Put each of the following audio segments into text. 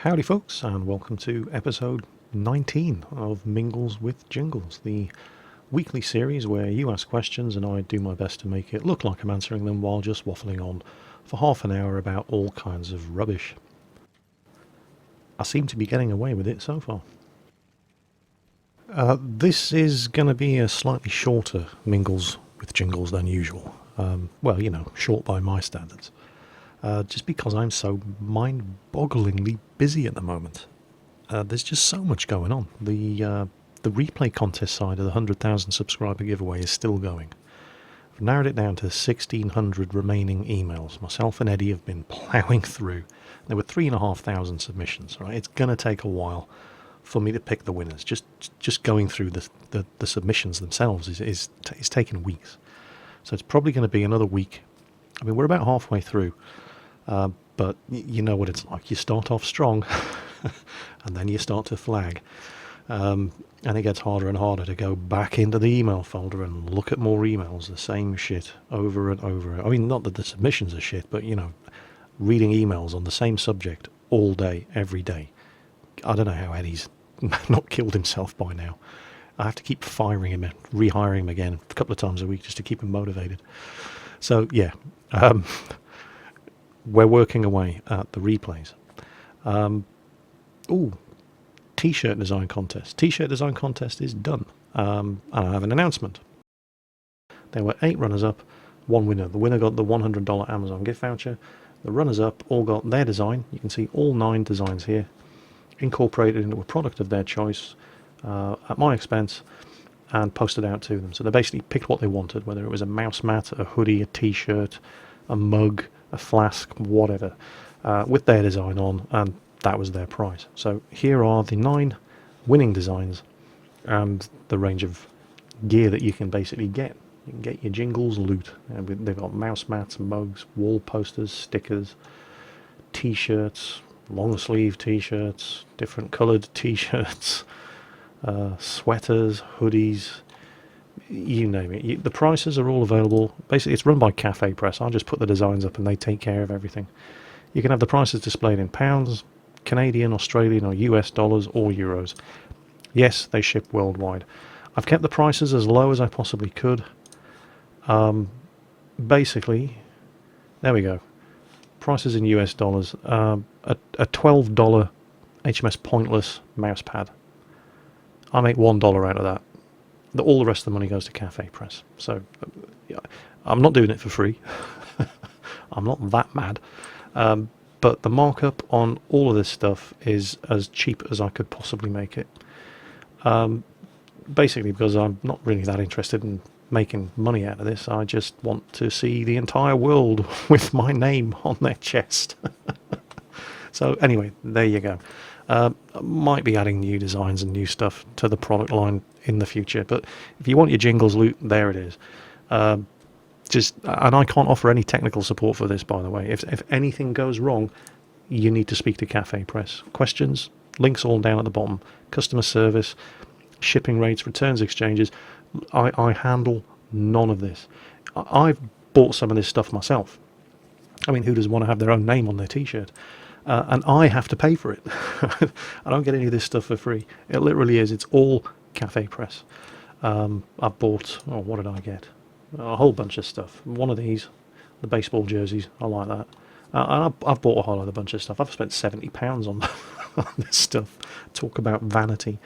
Howdy folks, and welcome to episode 19 of Mingles with Jingles, the weekly series where you ask questions and I do my best to make it look like I'm answering them while just waffling on for half an hour about all kinds of rubbish. I seem to be getting away with it so far. This is going to be a slightly shorter Mingles with Jingles than usual. Well, you know, short by my standards. Just because I'm so mind-bogglingly busy at the moment. There's just so much going on. The replay contest side of the 100,000 subscriber giveaway is still going. I've narrowed it down to 1,600 remaining emails. Myself and Eddie have been ploughing through. There were 3,500 submissions. Right, it's going to take a while for me to pick the winners. Just going through the submissions themselves is taking weeks. So it's probably going to be another week. I mean, we're about halfway through. But you know what it's like. You start off strong and then you start to flag. And it gets harder and harder to go back into the email folder and look at more emails, the same shit over and over. I mean, not that the submissions are shit, but, you know, reading emails on the same subject all day, every day. I don't know how Eddie's not killed himself by now. I have to keep firing him and rehiring him again a couple of times a week just to keep him motivated. So, yeah. We're working away at the replays. T-shirt design contest. T-shirt design contest is done. And I have an announcement. There were 8 runners-up, 1 winner. The winner got the $100 Amazon gift voucher. The runners-up all got their design. You can see all 9 designs here, incorporated into a product of their choice at my expense and posted out to them. So they basically picked what they wanted, whether it was a mouse mat, a hoodie, a T-shirt, a mug, a flask, whatever, with their design on, and that was their prize. So here are the 9 winning designs and the range of gear that you can basically get. You can get your Jingles loot. They've got mouse mats, mugs, wall posters, stickers, T-shirts, long sleeve T-shirts, different coloured T-shirts, sweaters, hoodies, you name it. The prices are all available. Basically, it's run by Cafe Press. I'll just put the designs up and they take care of everything. You can have the prices displayed in pounds, Canadian, Australian or US dollars or euros. Yes, they ship worldwide. I've kept the prices as low as I possibly could. Basically, there we go. Prices in US dollars. A $12 HMS Pointless mouse pad. I make $1 out of that. All the rest of the money goes to Cafe Press. So I'm not doing it for free. I'm not that mad. But the markup on all of this stuff is as cheap as I could possibly make it. Basically because I'm not really that interested in making money out of this. I just want to see the entire world with my name on their chest. So anyway, there you go. Might be adding new designs and new stuff to the product line in the future, but if you want your Jingles loot, there it is. And I can't offer any technical support for this, by the way. If anything goes wrong, you need to speak to Cafe Press. Questions, links all down at the bottom. Customer service, shipping rates, returns, exchanges. I handle none of this. I've bought some of this stuff myself. I mean, who doesn't want to have their own name on their T-shirt? And I have to pay for it. I don't get any of this stuff for free. It literally is. It's all Cafe Press. I bought, what did I get? A whole bunch of stuff. One of these, the baseball jerseys. I like that. And I've bought a whole other bunch of stuff. I've spent £70 on this stuff. Talk about vanity.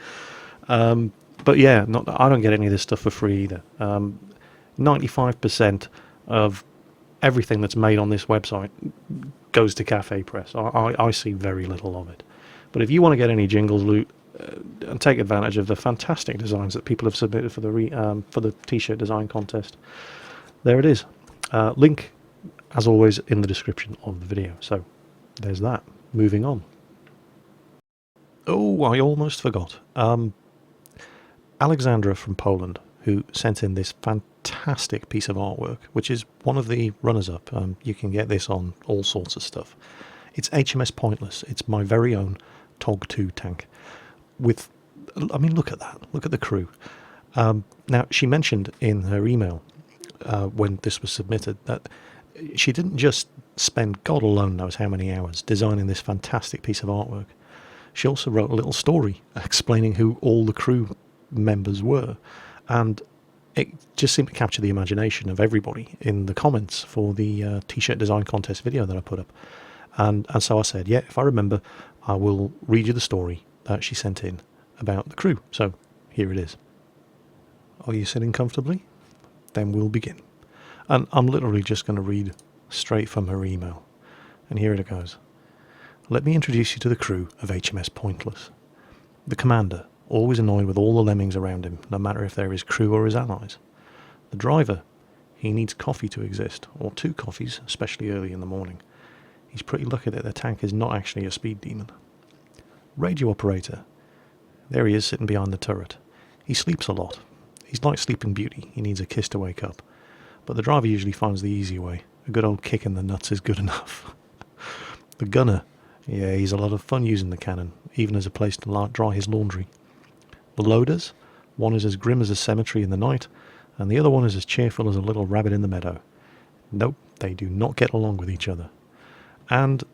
But yeah, I don't get any of this stuff for free either. 95% of everything that's made on this website goes to Cafe Press. I see very little of it. But if you want to get any Jingles loot and take advantage of the fantastic designs that people have submitted for the T-shirt design contest, there it is. Link, as always, in the description of the video. So there's that. Moving on. Oh, I almost forgot. Alexandra from Poland, who sent in this fantastic piece of artwork, which is one of the runners-up. You can get this on all sorts of stuff. It's HMS Pointless. It's my very own TOG 2 tank. I mean, look at that. Look at the crew. Now, she mentioned in her email when this was submitted that she didn't just spend God alone knows how many hours designing this fantastic piece of artwork. she also wrote a little story explaining who all the crew members were, and it just seemed to capture the imagination of everybody in the comments for the t-shirt design contest video that I put up. And so I said, yeah, if I remember, I will read you the story that she sent in about the crew. So here it is. Are you sitting comfortably? Then we'll begin. And I'm literally just going to read straight from her email. And here it goes. Let me introduce you to the crew of HMS Pointless. The commander, always annoyed with all the lemmings around him, no matter if they're his crew or his allies. The driver, he needs coffee to exist, or 2 coffees, especially early in the morning. He's pretty lucky that the tank is not actually a speed demon. Radio operator. There he is sitting behind the turret. He sleeps a lot. He's like Sleeping Beauty. He needs a kiss to wake up. But the driver usually finds the easy way. A good old kick in the nuts is good enough. The gunner. Yeah, he's a lot of fun using the cannon, even as a place to dry his laundry. The loaders. One is as grim as a cemetery in the night, and the other one is as cheerful as a little rabbit in the meadow. Nope, they do not get along with each other. And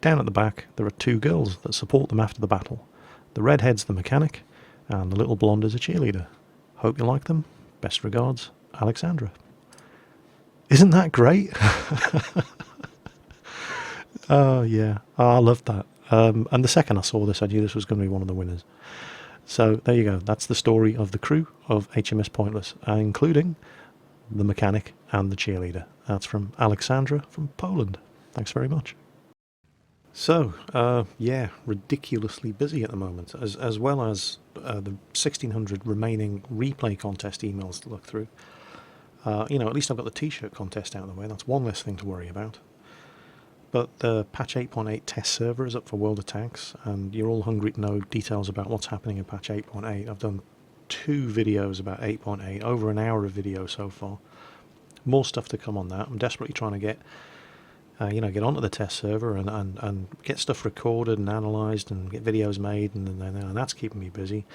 down at the back, there are 2 girls that support them after the battle. The redhead's the mechanic, and the little blonde is a cheerleader. Hope you like them. Best regards, Alexandra. Isn't that great? Oh, yeah. Oh, I loved that. And the second I saw this, I knew this was going to be one of the winners. So there you go. That's the story of the crew of HMS Pointless, including the mechanic and the cheerleader. That's from Alexandra from Poland. Thanks very much. So, yeah, ridiculously busy at the moment, as well as the 1,600 remaining replay contest emails to look through. At least I've got the t-shirt contest out of the way. That's one less thing to worry about. But the patch 8.8 test server is up for World of Tanks, and you're all hungry to know details about what's happening in patch 8.8. I've done 2 videos about 8.8, over an hour of video so far. More stuff to come on that. I'm desperately trying to get onto the test server and get stuff recorded and analysed and get videos made, and that's keeping me busy.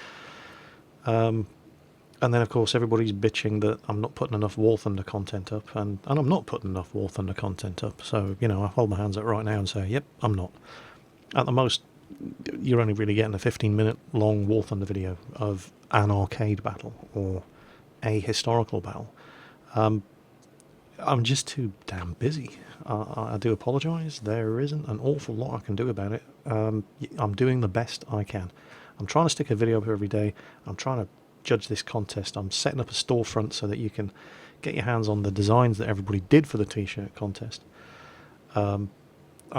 And then, of course, everybody's bitching that I'm not putting enough War Thunder content up, and I'm not putting enough War Thunder content up. So, I hold my hands up right now and say, yep, I'm not. At the most, you're only really getting a 15-minute long War Thunder video of an arcade battle or a historical battle. I'm just too damn busy. I do apologise. There isn't an awful lot I can do about it. I'm doing the best I can. I'm trying to stick a video up every day. I'm trying to judge this contest. I'm setting up a storefront so that you can get your hands on the designs that everybody did for the t-shirt contest. I'm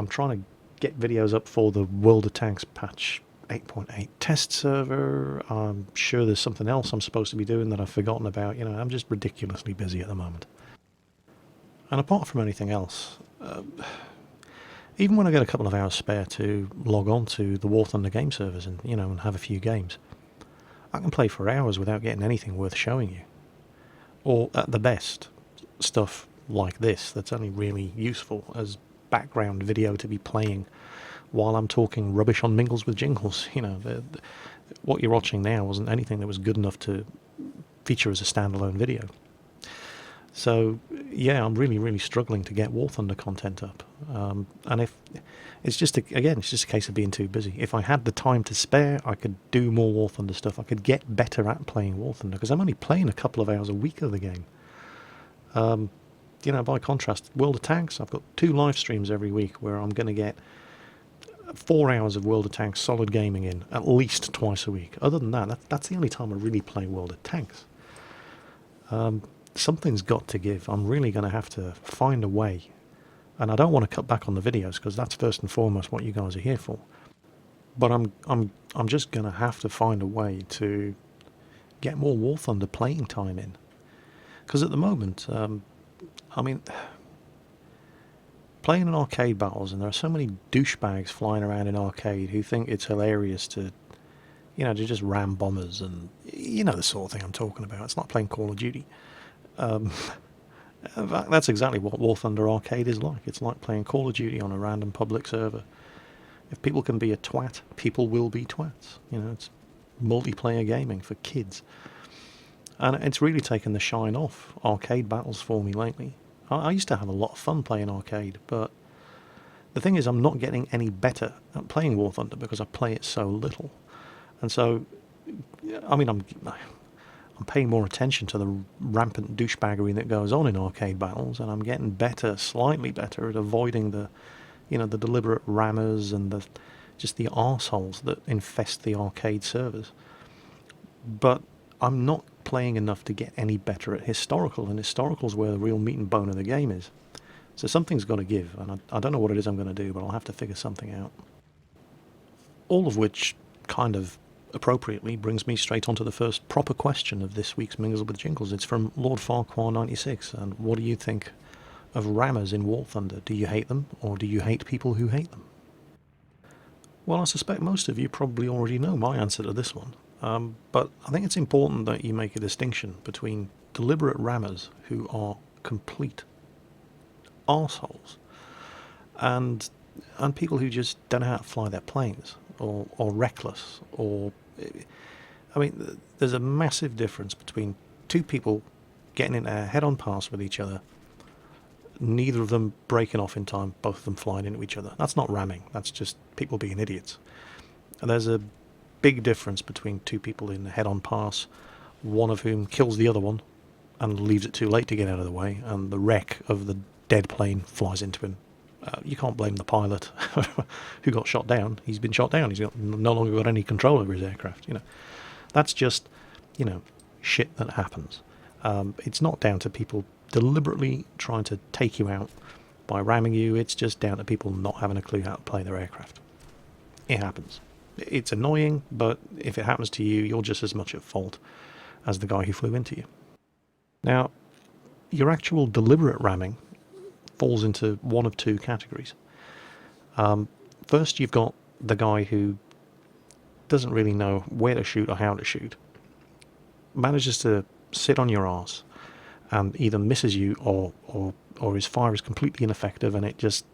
trying to get videos up for the World of Tanks patch 8.8 test server. I'm sure there's something else I'm supposed to be doing that I've forgotten about. I'm just ridiculously busy at the moment. And apart from anything else, even when I get a couple of hours spare to log on to the War Thunder game servers and and have a few games, I can play for hours without getting anything worth showing you. Or at the best, stuff like this that's only really useful as background video to be playing while I'm talking rubbish on Mingles with Jingles. What you're watching now wasn't anything that was good enough to feature as a standalone video. So, yeah, I'm really, really struggling to get War Thunder content up. And if it's just a case of being too busy. If I had the time to spare, I could do more War Thunder stuff. I could get better at playing War Thunder, because I'm only playing a couple of hours a week of the game. By contrast, World of Tanks, I've got 2 live streams every week where I'm going to get 4 hours of World of Tanks solid gaming in, at least twice a week. Other than that's the only time I really play World of Tanks. Something's got to give. I'm really going to have to find a way. And I don't want to cut back on the videos, because that's first and foremost what you guys are here for. But I'm just going to have to find a way to get more War Thunder playing time in. Because at the moment, playing in arcade battles, and there are so many douchebags flying around in arcade who think it's hilarious to just ram bombers, and the sort of thing I'm talking about. It's like playing Call of Duty. That's exactly what War Thunder Arcade is like. It's like playing Call of Duty on a random public server. If people can be a twat, people will be twats. It's multiplayer gaming for kids. And it's really taken the shine off arcade battles for me lately. I used to have a lot of fun playing arcade, but The thing is, I'm not getting any better at playing War Thunder because I play it so little. And so, I mean, I'm paying more attention to the rampant douchebaggery that goes on in arcade battles, and I'm getting better, slightly better, at avoiding the, the deliberate rammers and just the arseholes that infest the arcade servers. But I'm not playing enough to get any better at historical, and historical's where the real meat and bone of the game is. So something's got to give, and I don't know what it is I'm going to do, but I'll have to figure something out. All of which kind of appropriately brings me straight onto the first proper question of this week's Mingles with Jingles. It's from Lord Farquhar 96, and what do you think of rammers in War Thunder? Do you hate them, or do you hate people who hate them? Well, I suspect most of you probably already know my answer to this one, but I think it's important that you make a distinction between deliberate rammers who are complete arseholes and people who just don't know how to fly their planes, or reckless, or... I mean, there's a massive difference between two people getting in a head-on pass with each other, neither of them breaking off in time, both of them flying into each other. That's not ramming, that's just people being idiots. And there's a big difference between two people in a head-on pass, one of whom kills the other one and leaves it too late to get out of the way, and the wreck of the dead plane flies into him. You can't blame the pilot who got shot down. He's been shot down. He's no longer got any control over his aircraft. That's just, shit that happens. It's not down to people deliberately trying to take you out by ramming you. It's just down to people not having a clue how to play their aircraft. It happens. It's annoying, but if it happens to you, you're just as much at fault as the guy who flew into you. Now, your actual deliberate ramming falls into one of two categories. First, you've got the guy who doesn't really know where to shoot or how to shoot, manages to sit on your arse and either misses you or his fire is completely ineffective and it just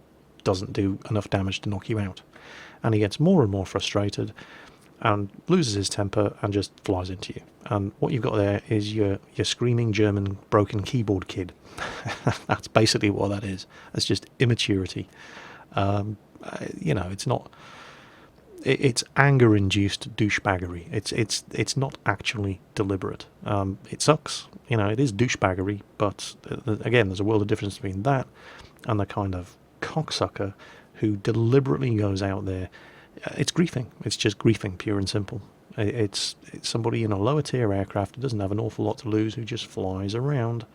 doesn't do enough damage to knock you out. And he gets more and more frustrated and loses his temper and just flies into you. And what you've got there is your screaming German broken keyboard kid. That's basically what that is. That's just immaturity. It's not... It's anger-induced douchebaggery. It's not actually deliberate. It sucks. It is douchebaggery, but again, there's a world of difference between that and the kind of cocksucker who deliberately goes out there. It's griefing. It's just griefing, pure and simple. It's somebody in a lower tier aircraft who doesn't have an awful lot to lose, who just flies around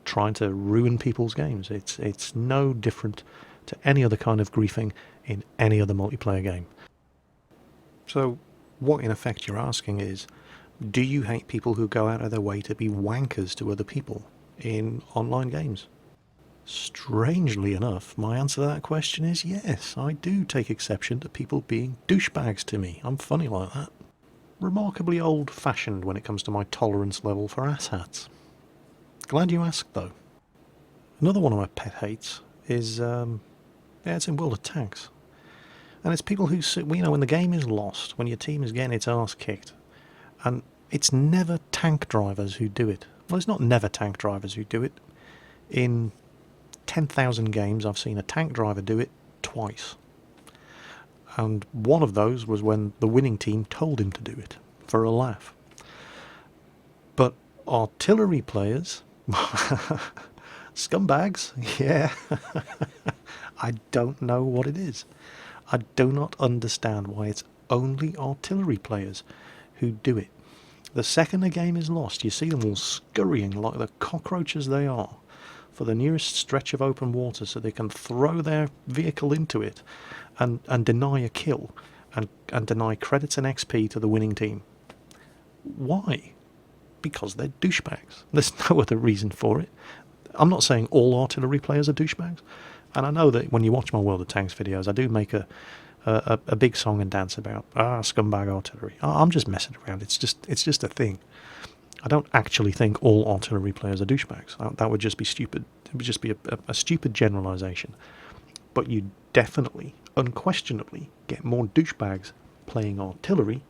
trying to ruin people's games. It's no different to any other kind of griefing in any other multiplayer game. So what in effect you're asking is, do you hate people who go out of their way to be wankers to other people in online games? Strangely enough, my answer to that question is yes, I do take exception to people being douchebags to me. I'm funny like that. Remarkably old-fashioned when it comes to my tolerance level for asshats. Glad you asked, though. Another one of my pet hates is, it's in World of Tanks. And it's people who sit, when the game is lost, when your team is getting its arse kicked, and it's never tank drivers who do it. Well, it's not never tank drivers who do it. In 10,000 games, I've seen a tank driver do it twice. And one of those was when the winning team told him to do it, for a laugh. But artillery players... Scumbags, yeah. I don't know what it is. I do not understand why it's only artillery players who do it. The second a game is lost, you see them all scurrying like the cockroaches they are for the nearest stretch of open water so they can throw their vehicle into it and deny a kill and deny credits and XP to the winning team. Why? Because they're douchebags. There's no other reason for it. I'm not saying all artillery players are douchebags, and I know that when you watch my World of Tanks videos, I do make a big song and dance about scumbag artillery. I'm just messing around. It's just a thing. I don't actually think all artillery players are douchebags. That would just be stupid. It would just be a stupid generalisation. But you definitely, unquestionably, get more douchebags playing artillery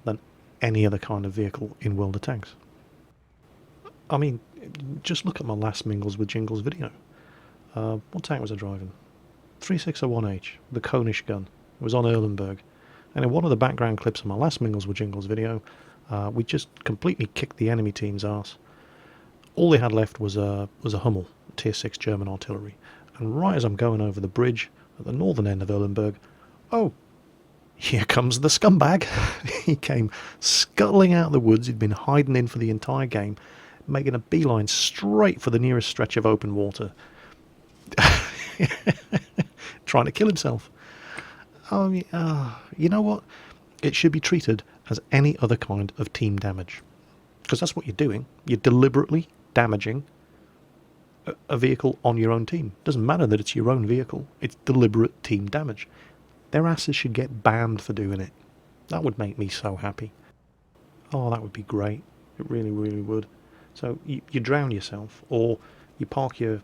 than any other kind of vehicle in World of Tanks. I mean, just look at my last Mingles with Jingles video. What tank was I driving? 361H, the Konish gun. It was on Erlenberg. And in one of the background clips of my last Mingles with Jingles video, we just completely kicked the enemy team's arse. All they had left was a Hummel, Tier 6 German artillery. And right as I'm going over the bridge at the northern end of Erlenberg, oh, here comes the scumbag. He came scuttling out of the woods. He'd been hiding in for the entire game, making a beeline straight for the nearest stretch of open water, trying to kill himself. You know what? It should be treated as any other kind of team damage, because that's what you're doing. You're deliberately damaging a vehicle on your own team. Doesn't matter that it's your own vehicle. It's deliberate team damage. Their asses should get banned for doing it. That would make me so happy. Oh, that would be great. It really, really would. So you drown yourself, or you park your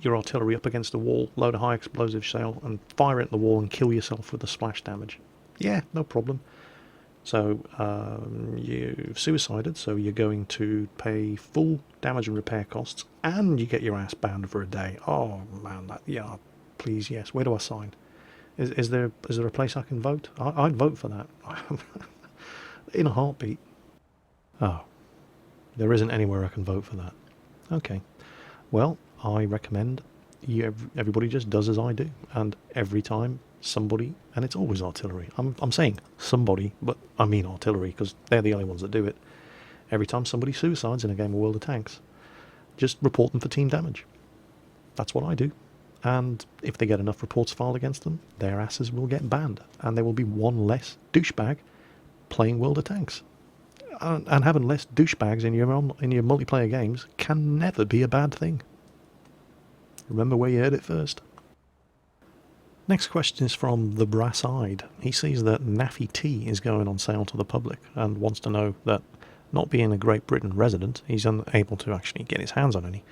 artillery up against a wall, load a high explosive shell, and fire it at the wall and kill yourself with the splash damage. Yeah, no problem. So you've suicided, so you're going to pay full damage and repair costs, and you get your ass banned for a day. Oh man, yeah, please, yes. Where do I sign? Is there a place I can vote? I'd vote for that. In a heartbeat. Oh, there isn't anywhere I can vote for that. Okay. Well, I recommend everybody just does as I do, and every time somebody, and it's always artillery. I'm saying somebody, but I mean artillery, because they're the only ones that do it. Every time somebody suicides in a game of World of Tanks, just report them for team damage. That's what I do. And if they get enough reports filed against them, their asses will get banned, and there will be one less douchebag playing World of Tanks. And having less douchebags in your multiplayer games can never be a bad thing. Remember where you heard it first. Next question is from The Brass Eyed. He sees that Naffy Tea is going on sale to the public and wants to know that, not being a Great Britain resident, he's unable to actually get his hands on any,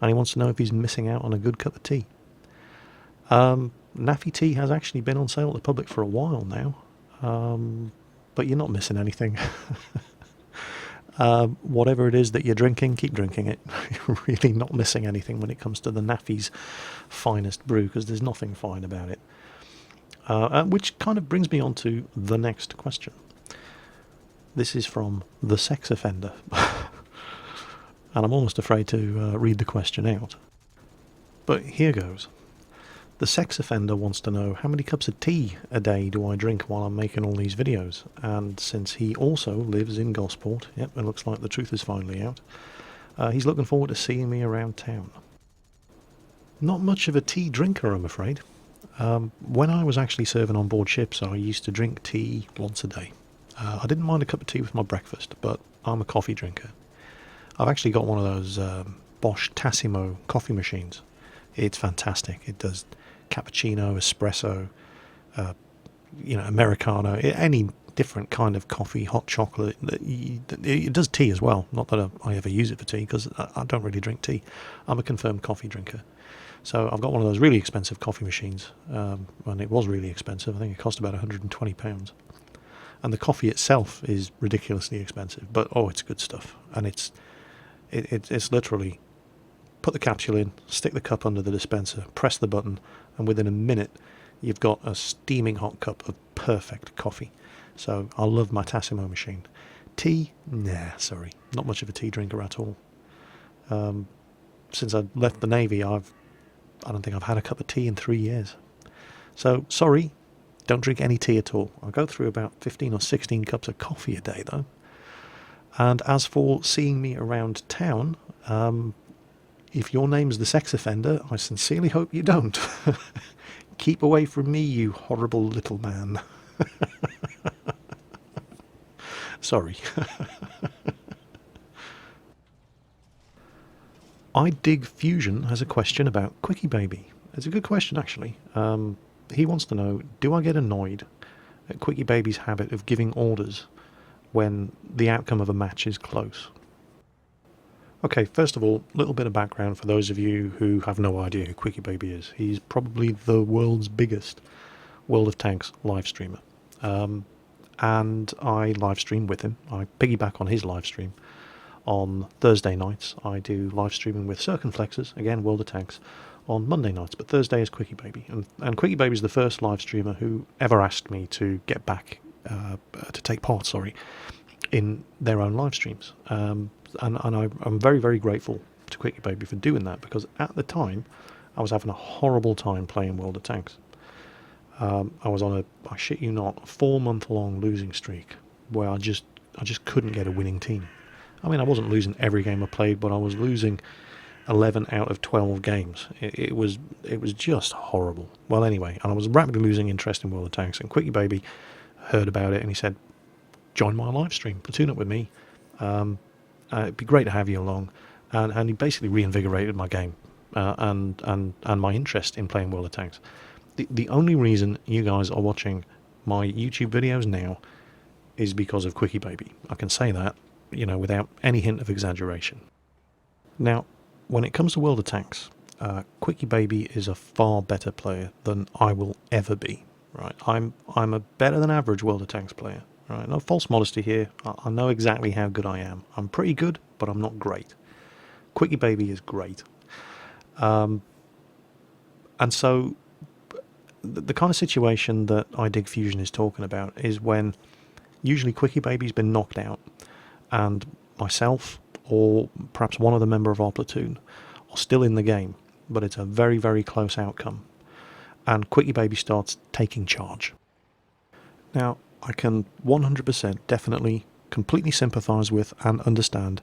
and he wants to know if he's missing out on a good cup of tea. Naffy Tea has actually been on sale to the public for a while now, but you're not missing anything. Whatever it is that you're drinking, keep drinking it. You're really not missing anything when it comes to the Naffy's finest brew, because there's nothing fine about it. Which kind of brings me on to the next question. This is from The Sex Offender. And I'm almost afraid to read the question out. But here goes. The Sex Offender wants to know, how many cups of tea a day do I drink while I'm making all these videos? And since he also lives in Gosport, yep, it looks like the truth is finally out, he's looking forward to seeing me around town. Not much of a tea drinker, I'm afraid. When I was actually serving on board ships, I used to drink tea once a day. I didn't mind a cup of tea with my breakfast, but I'm a coffee drinker. I've actually got one of those Bosch Tassimo coffee machines. It's fantastic. It does cappuccino, espresso, Americano, any different kind of coffee, hot chocolate. It does tea as well. Not that I ever use it for tea, because I don't really drink tea. I'm a confirmed coffee drinker. So I've got one of those really expensive coffee machines, and it was really expensive. I think it cost about £120. And the coffee itself is ridiculously expensive, but oh, it's good stuff. And it's literally put the capsule in, stick the cup under the dispenser, press the button, and within a minute you've got a steaming hot cup of perfect coffee. So I love my Tassimo machine. Tea? Nah, sorry. Not much of a tea drinker at all. Since I left the Navy, I don't think I've had a cup of tea in 3 years. So, sorry, don't drink any tea at all. I go through about 15 or 16 cups of coffee a day, though. And as for seeing me around town, if your name's The Sex Offender, I sincerely hope you don't. Keep away from me, you horrible little man. Sorry. I Dig Fusion has a question about Quickie Baby. It's a good question, actually. He wants to know, do I get annoyed at Quickie Baby's habit of giving orders when the outcome of a match is close? Okay, first of all, a little bit of background for those of you who have no idea who Quickie Baby is. He's probably the world's biggest World of Tanks live streamer. And I live stream with him. I piggyback on his live stream. On Thursday nights, I do live streaming with Circumflexes, again, World of Tanks, on Monday nights, but Thursday is Quickie Baby. And Quickie Baby is the first live streamer who ever asked me to get back, to take part, in their own live streams. And I'm very, very grateful to Quickie Baby for doing that, because at the time I was having a horrible time playing World of Tanks. I was on I shit you not, a 4-month-long losing streak where I just couldn't get a winning team. I mean, I wasn't losing every game I played, but I was losing 11 out of 12 games. It was just horrible. Well, anyway, and I was rapidly losing interest in World of Tanks, and Quickie Baby heard about it and he said, join my live stream, platoon up with me. It'd be great to have you along. And he basically reinvigorated my game and my interest in playing World of Tanks. The only reason you guys are watching my YouTube videos now is because of Quickie Baby. I can say that, without any hint of exaggeration. Now, when it comes to World of Tanks, Quickie Baby is a far better player than I will ever be. Right? I'm a better than average World of Tanks player. Right? No false modesty here. I know exactly how good I am. I'm pretty good, but I'm not great. Quickie Baby is great. And so the kind of situation that I Dig Fusion is talking about is when usually Quickie Baby's been knocked out and myself or perhaps one other member of our platoon are still in the game, but it's a very, very close outcome, and Quickie Baby starts taking charge. Now, I can 100% definitely completely sympathise with and understand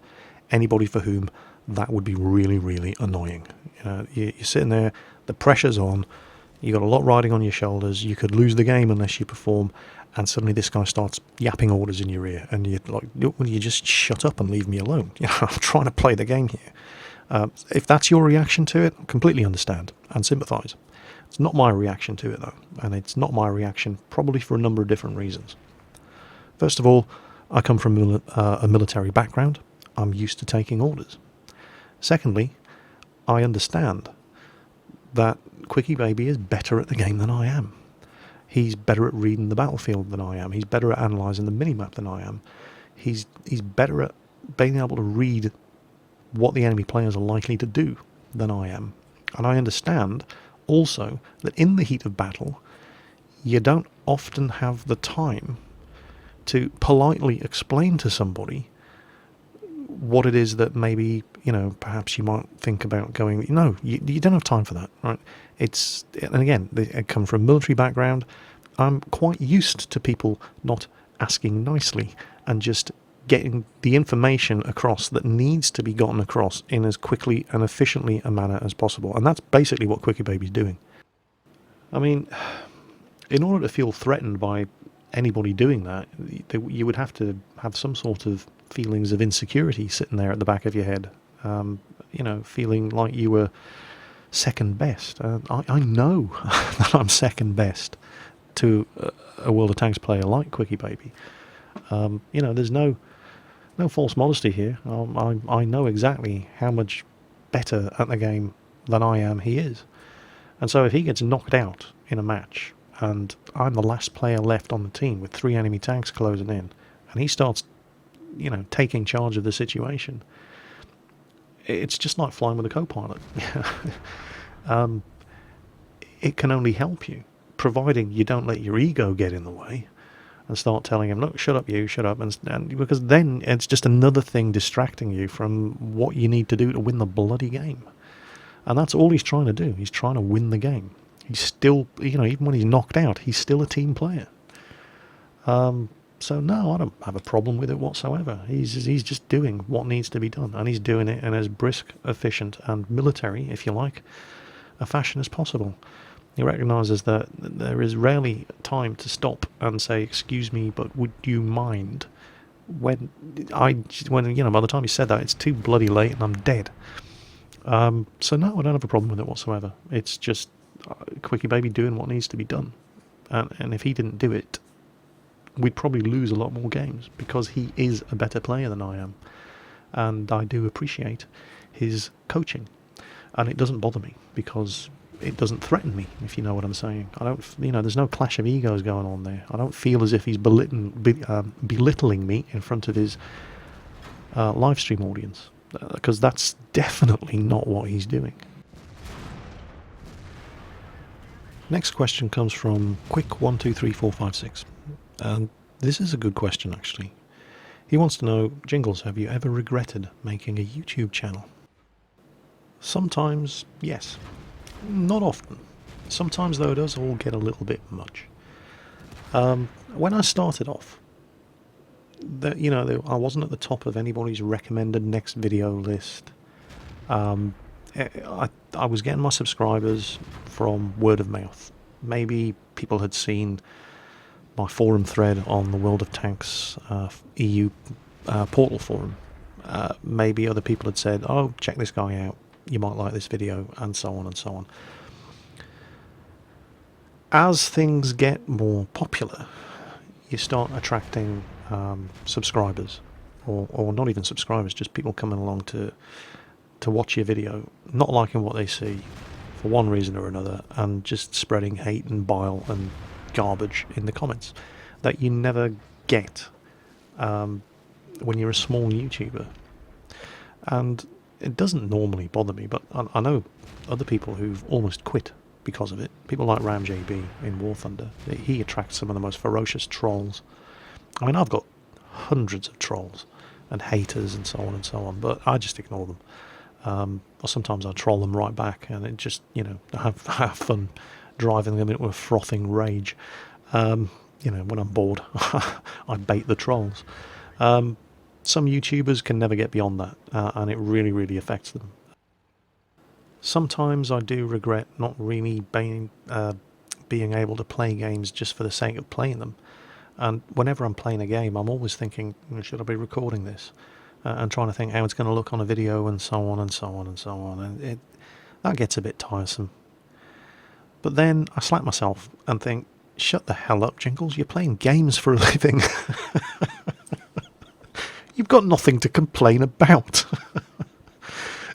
anybody for whom that would be really, really annoying. You're sitting there, the pressure's on, you got a lot riding on your shoulders, you could lose the game unless you perform, and suddenly this guy starts yapping orders in your ear, and you're like, will you just shut up and leave me alone? I'm trying to play the game here. If that's your reaction to it, completely understand and sympathise. It's not my reaction to it though, and it's not my reaction probably for a number of different reasons. First of all, I come from a military background. I'm used to taking orders. Secondly, I understand that Quickie Baby is better at the game than I am. He's better at reading the battlefield than I am. He's better at analysing the minimap than I am. He's better at being able to read what the enemy players are likely to do than I am. And I understand also that in the heat of battle, you don't often have the time to politely explain to somebody what it is that maybe, perhaps you might think about going, no, you don't have time for that, right? And again, I come from a military background. I'm quite used to people not asking nicely and just getting the information across that needs to be gotten across in as quickly and efficiently a manner as possible. And that's basically what Quickie Baby's doing. I mean, in order to feel threatened by anybody doing that, you would have to have some sort of feelings of insecurity sitting there at the back of your head, feeling like you were second best. I know that I'm second best to a World of Tanks player like Quickie Baby. There's no false modesty here. I know exactly how much better at the game than I am he is. And so if he gets knocked out in a match, and I'm the last player left on the team with 3 enemy tanks closing in, and he starts, taking charge of the situation, it's just like flying with a co-pilot. It can only help you, providing you don't let your ego get in the way and start telling him, look, shut up, and because then it's just another thing distracting you from what you need to do to win the bloody game. And that's all he's trying to do. He's trying to win the game. He's still, even when he's knocked out, he's still a team player. So no, I don't have a problem with it whatsoever. He's just doing what needs to be done, and he's doing it in as brisk, efficient, and military, if you like, a fashion as possible. He recognises that there is rarely time to stop and say, excuse me, but would you mind? When by the time he said that, it's too bloody late and I'm dead. So no, I don't have a problem with it whatsoever. It's just Quickie Baby doing what needs to be done. And if he didn't do it, we'd probably lose a lot more games, because he is a better player than I am. And I do appreciate his coaching. And it doesn't bother me, because it doesn't threaten me, if you know what I'm saying. I don't, there's no clash of egos going on there. I don't feel as if he's belittling me in front of his live stream audience, because that's definitely not what he's doing. Next question comes from Quick123456. And this is a good question, actually. He wants to know, Jingles, have you ever regretted making a YouTube channel? Sometimes, yes. Not often. Sometimes, though, it does all get a little bit much. When I started off, I wasn't at the top of anybody's recommended next video list. I was getting my subscribers from word of mouth. Maybe people had seen my forum thread on the World of Tanks EU portal forum. Maybe other people had said, oh, check this guy out, you might like this video, and so on and so on. As things get more popular, you start attracting subscribers, or not even subscribers, just people coming along to watch your video, not liking what they see for one reason or another, and just spreading hate and bile and garbage in the comments that you never get when you're a small YouTuber. And it doesn't normally bother me, but I know other people who've almost quit because of it. People like RamJB in War Thunder. He attracts some of the most ferocious trolls. I mean, I've got hundreds of trolls and haters and so on, but I just ignore them. Or sometimes I troll them right back, and it just, I have fun driving them into a frothing rage. When I'm bored, I bait the trolls. Some YouTubers can never get beyond that, and it really, really affects them. Sometimes I do regret not really being able to play games just for the sake of playing them. And whenever I'm playing a game, I'm always thinking, should I be recording this? And trying to think how it's going to look on a video, and so on and so on and so on. And that gets a bit tiresome. But then I slap myself and think, shut the hell up, Jingles, you're playing games for a living. You've got nothing to complain about.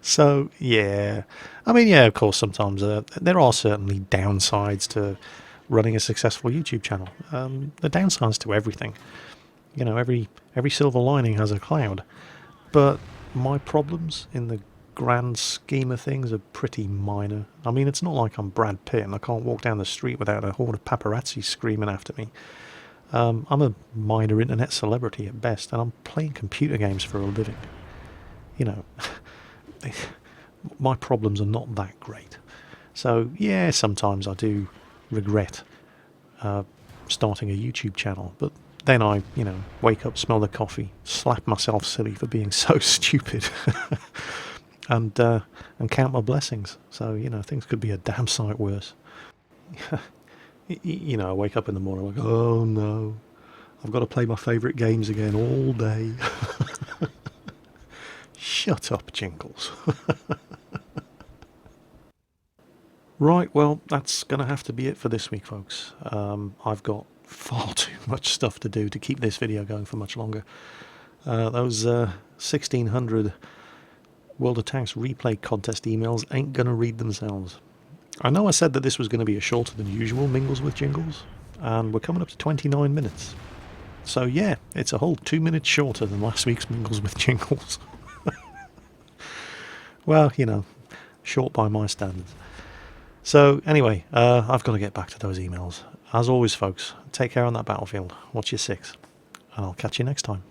So, yeah. I mean, yeah, of course, sometimes there are certainly downsides to running a successful YouTube channel. The downsides to everything. Every silver lining has a cloud. But my problems in the grand scheme of things are pretty minor. I mean, it's not like I'm Brad Pitt and I can't walk down the street without a horde of paparazzi screaming after me. I'm a minor internet celebrity at best, and I'm playing computer games for a living. My problems are not that great. So, yeah, sometimes I do regret starting a YouTube channel, but then I, wake up, smell the coffee, slap myself silly for being so stupid, and count my blessings. So, things could be a damn sight worse. I wake up in the morning like, oh no, I've got to play my favourite games again all day. Shut up, Jingles. Right, well, that's going to have to be it for this week, folks. I've got far too much stuff to do to keep this video going for much longer. Those 1,600 World of Tanks replay contest emails ain't going to read themselves. I know I said that this was going to be a shorter than usual Mingles with Jingles, and we're coming up to 29 minutes. So yeah, it's a whole 2 minutes shorter than last week's Mingles with Jingles. Well, short by my standards. So anyway, I've got to get back to those emails. As always, folks, take care on that battlefield. Watch your six, and I'll catch you next time.